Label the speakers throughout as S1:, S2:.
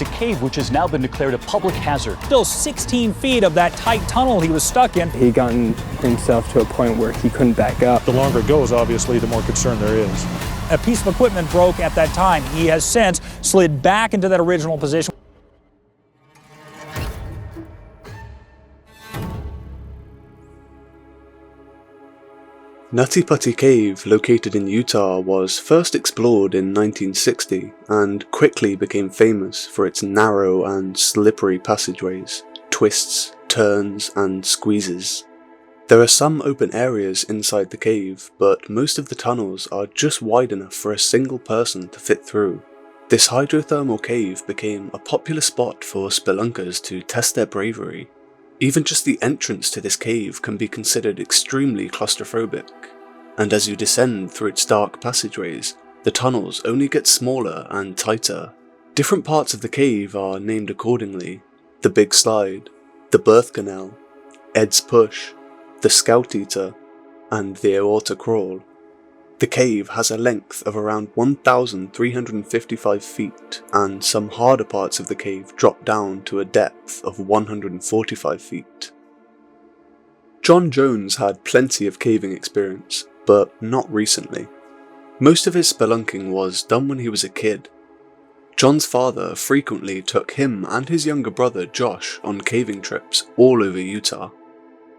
S1: It's a cave which has now been declared a public hazard.
S2: Still 16 feet of that tight tunnel he was stuck in.
S3: He gotten himself to a point where he couldn't back up.
S4: The longer it goes, obviously, the more concern there is.
S2: A piece of equipment broke at that time. He has since slid back into that original position.
S5: Nutty Putty Cave, located in Utah, was first explored in 1960 and quickly became famous for its narrow and slippery passageways, twists, turns, and squeezes. There are some open areas inside the cave, but most of the tunnels are just wide enough for a single person to fit through. This hydrothermal cave became a popular spot for spelunkers to test their bravery. Even just the entrance to this cave can be considered extremely claustrophobic, and as you descend through its dark passageways, the tunnels only get smaller and tighter. Different parts of the cave are named accordingly: the Big Slide, the Birth Canal, Ed's Push, the Scout Eater, and the Aorta Crawl. The cave has a length of around 1,355 feet, and some harder parts of the cave drop down to a depth of 145 feet. John Jones had plenty of caving experience, but not recently. Most of his spelunking was done when he was a kid. John's father frequently took him and his younger brother Josh on caving trips all over Utah.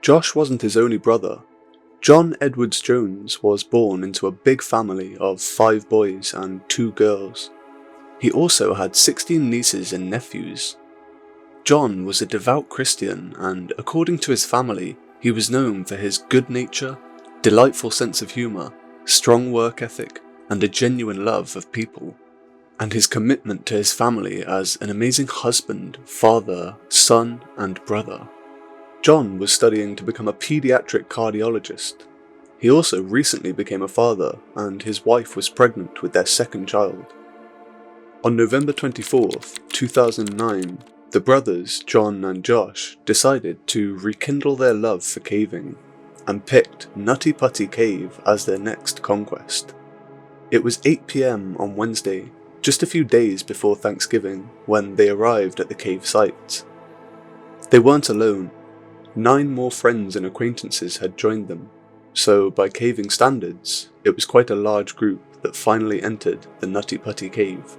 S5: Josh wasn't his only brother. John Edwards Jones was born into a big family of 5 boys and 2 girls. He also had 16 nieces and nephews. John was a devout Christian, and according to his family, he was known for his good nature, delightful sense of humour, strong work ethic, and a genuine love of people, and his commitment to his family as an amazing husband, father, son, and brother. John was studying to become a paediatric cardiologist. He also recently became a father, and his wife was pregnant with their second child. On November 24th, 2009, the brothers John and Josh decided to rekindle their love for caving, and picked Nutty Putty Cave as their next conquest. It was 8 PM on Wednesday, just a few days before Thanksgiving, when they arrived at the cave site. They weren't alone. 9 more friends and acquaintances had joined them, so by caving standards, it was quite a large group that finally entered the Nutty Putty Cave.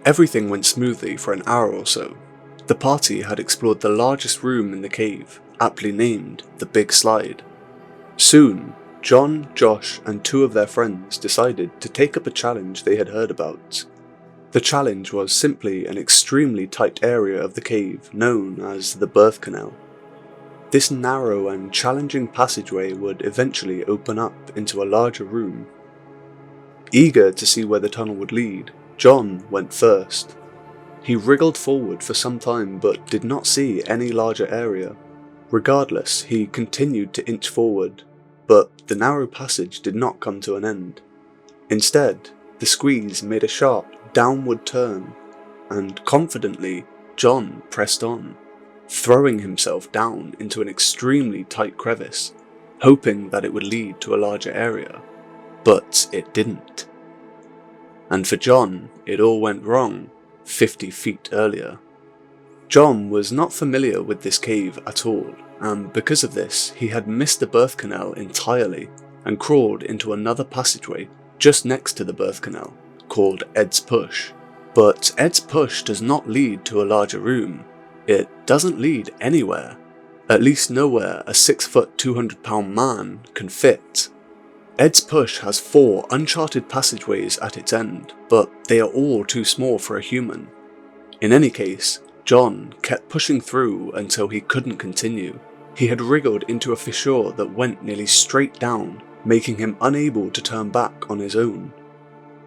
S5: Everything went smoothly for an hour or so. The party had explored the largest room in the cave, aptly named the Big Slide. Soon, John, Josh, and 2 of their friends decided to take up a challenge they had heard about. The challenge was simply an extremely tight area of the cave known as the Birth Canal. This narrow and challenging passageway would eventually open up into a larger room. Eager to see where the tunnel would lead, John went first. He wriggled forward for some time but did not see any larger area. Regardless, he continued to inch forward, but the narrow passage did not come to an end. Instead, the squeeze made a sharp downward turn, and confidently, John pressed on, throwing himself down into an extremely tight crevice, hoping that it would lead to a larger area. But it didn't. And for John, it all went wrong 50 feet earlier. John was not familiar with this cave at all, and because of this, he had missed the birth canal entirely and crawled into another passageway just next to the birth canal, called Ed's Push. But Ed's Push does not lead to a larger room. It doesn't lead anywhere, at least nowhere a 6-foot 200-pound man can fit. Ed's Push has 4 uncharted passageways at its end, but they are all too small for a human. In any case, John kept pushing through until he couldn't continue. He had wriggled into a fissure that went nearly straight down, making him unable to turn back on his own.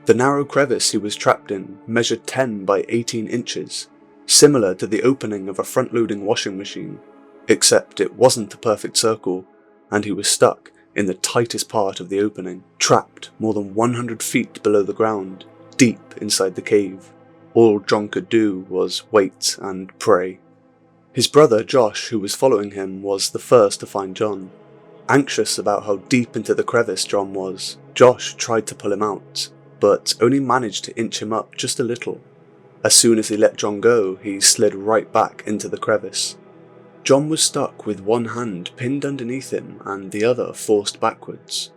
S5: The narrow crevice he was trapped in measured 10 by 18 inches, similar to the opening of a front-loading washing machine, except it wasn't a perfect circle, and he was stuck in the tightest part of the opening, trapped more than 100 feet below the ground, deep inside the cave. All John could do was wait and pray. His brother Josh, who was following him, was the first to find John. Anxious about how deep into the crevice John was, Josh tried to pull him out, but only managed to inch him up just a little. As soon as he let John go, he slid right back into the crevice. John was stuck with one hand pinned underneath him and the other forced backwards.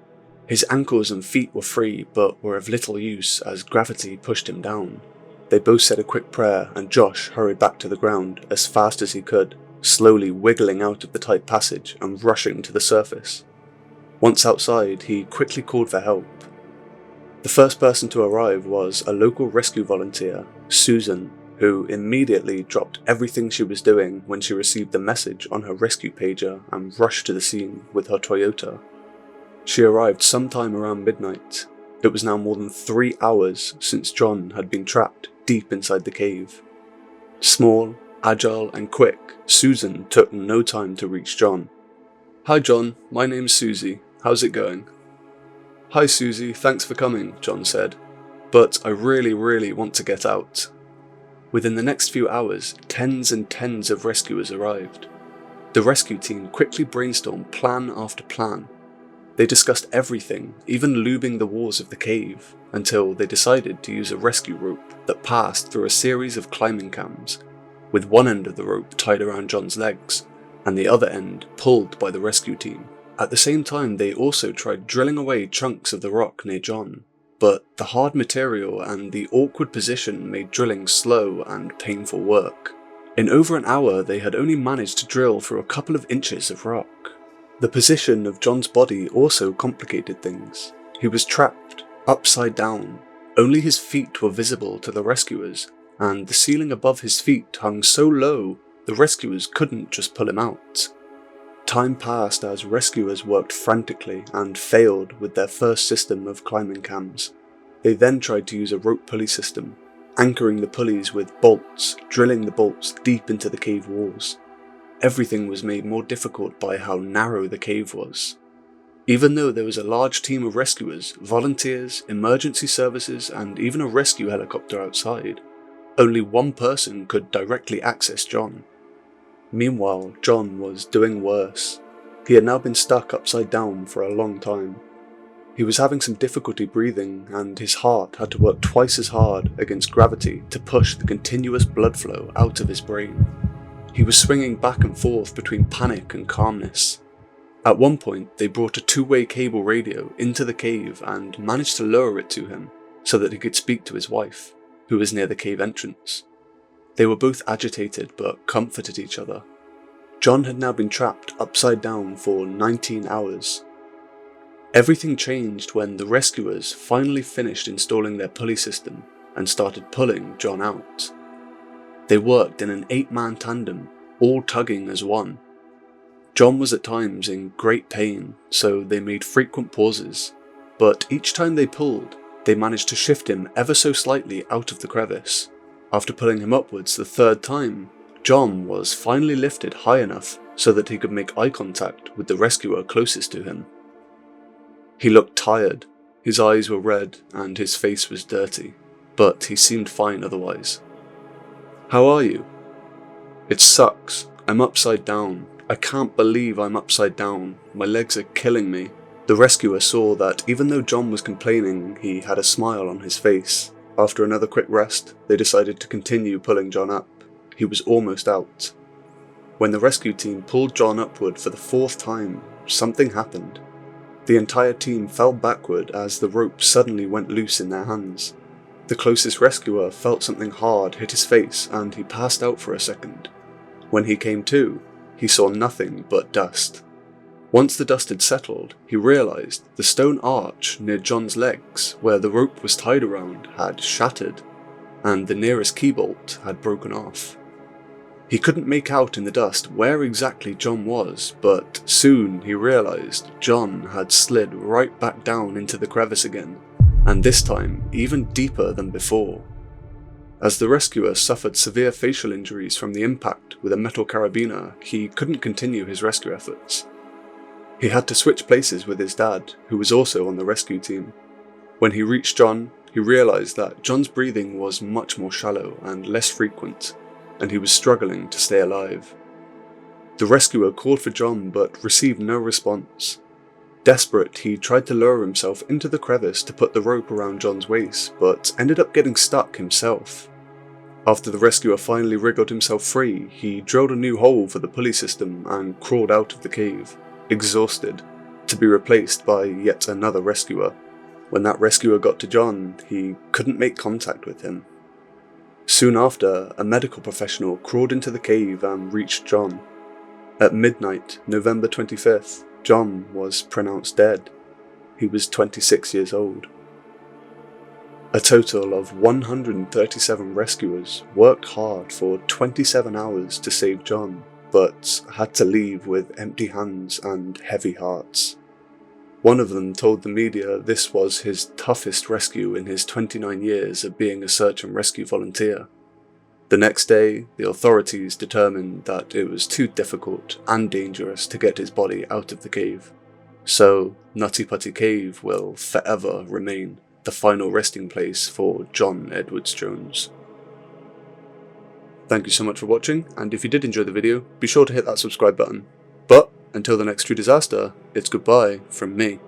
S5: His ankles and feet were free, but were of little use as gravity pushed him down. They both said a quick prayer, and Josh hurried back to the ground as fast as he could, slowly wiggling out of the tight passage and rushing to the surface. Once outside, he quickly called for help. The first person to arrive was a local rescue volunteer, Susan, who immediately dropped everything she was doing when she received the message on her rescue pager and rushed to the scene with her Toyota. She arrived sometime around midnight. It was now more than 3 hours since John had been trapped deep inside the cave. Small, agile and quick, Susan took no time to reach John. "Hi John, my name's Susie. How's it going?" "Hi Susie, thanks for coming," John said. "But I really want to get out." Within the next few hours, tens and tens of rescuers arrived. The rescue team quickly brainstormed plan after plan. They discussed everything, even lubing the walls of the cave, until they decided to use a rescue rope that passed through a series of climbing cams, with one end of the rope tied around John's legs, and the other end pulled by the rescue team. At the same time, they also tried drilling away chunks of the rock near John, but the hard material and the awkward position made drilling slow and painful work. In over an hour, they had only managed to drill through a couple of inches of rock. The position of John's body also complicated things. He was trapped, upside down. Only his feet were visible to the rescuers, and the ceiling above his feet hung so low the rescuers couldn't just pull him out. Time passed as rescuers worked frantically and failed with their first system of climbing cams. They then tried to use a rope pulley system, anchoring the pulleys with bolts, drilling the bolts deep into the cave walls. Everything was made more difficult by how narrow the cave was. Even though there was a large team of rescuers, volunteers, emergency services, and even a rescue helicopter outside, only one person could directly access John. Meanwhile, John was doing worse. He had now been stuck upside down for a long time. He was having some difficulty breathing, and his heart had to work twice as hard against gravity to push the continuous blood flow out of his brain. He was swinging back and forth between panic and calmness. At one point, they brought a two-way cable radio into the cave and managed to lower it to him so that he could speak to his wife, who was near the cave entrance. They were both agitated but comforted each other. John had now been trapped upside down for 19 hours. Everything changed when the rescuers finally finished installing their pulley system and started pulling John out. They worked in an 8-man tandem, all tugging as one. John was at times in great pain, so they made frequent pauses, but each time they pulled, they managed to shift him ever so slightly out of the crevice. After pulling him upwards the third time, John was finally lifted high enough so that he could make eye contact with the rescuer closest to him. He looked tired, his eyes were red and his face was dirty, but he seemed fine otherwise. "How are you?" "It sucks. I'm upside down. I can't believe I'm upside down. My legs are killing me." The rescuer saw that even though John was complaining, he had a smile on his face. After another quick rest, they decided to continue pulling John up. He was almost out. When the rescue team pulled John upward for the 4th time, something happened. The entire team fell backward as the rope suddenly went loose in their hands. The closest rescuer felt something hard hit his face and he passed out for a second. When he came to, he saw nothing but dust. Once the dust had settled, he realized the stone arch near John's legs, where the rope was tied around, had shattered, and the nearest key bolt had broken off. He couldn't make out in the dust where exactly John was, but soon he realized John had slid right back down into the crevice again, and this time even deeper than before. As the rescuer suffered severe facial injuries from the impact with a metal carabiner, he couldn't continue his rescue efforts. He had to switch places with his dad, who was also on the rescue team. When he reached John, he realized that John's breathing was much more shallow and less frequent, and he was struggling to stay alive. The rescuer called for John but received no response. Desperate, he tried to lower himself into the crevice to put the rope around John's waist, but ended up getting stuck himself. After the rescuer finally wriggled himself free, he drilled a new hole for the pulley system and crawled out of the cave, exhausted, to be replaced by yet another rescuer. When that rescuer got to John, he couldn't make contact with him. Soon after, a medical professional crawled into the cave and reached John. At midnight, November 25th, John was pronounced dead. He was 26 years old. A total of 137 rescuers worked hard for 27 hours to save John, but had to leave with empty hands and heavy hearts. One of them told the media this was his toughest rescue in his 29 years of being a search and rescue volunteer. The next day, the authorities determined that it was too difficult and dangerous to get his body out of the cave. So, Nutty Putty Cave will forever remain the final resting place for John Edwards Jones. Thank you so much for watching, and if you did enjoy the video, be sure to hit that subscribe button. But until the next true disaster, it's goodbye from me.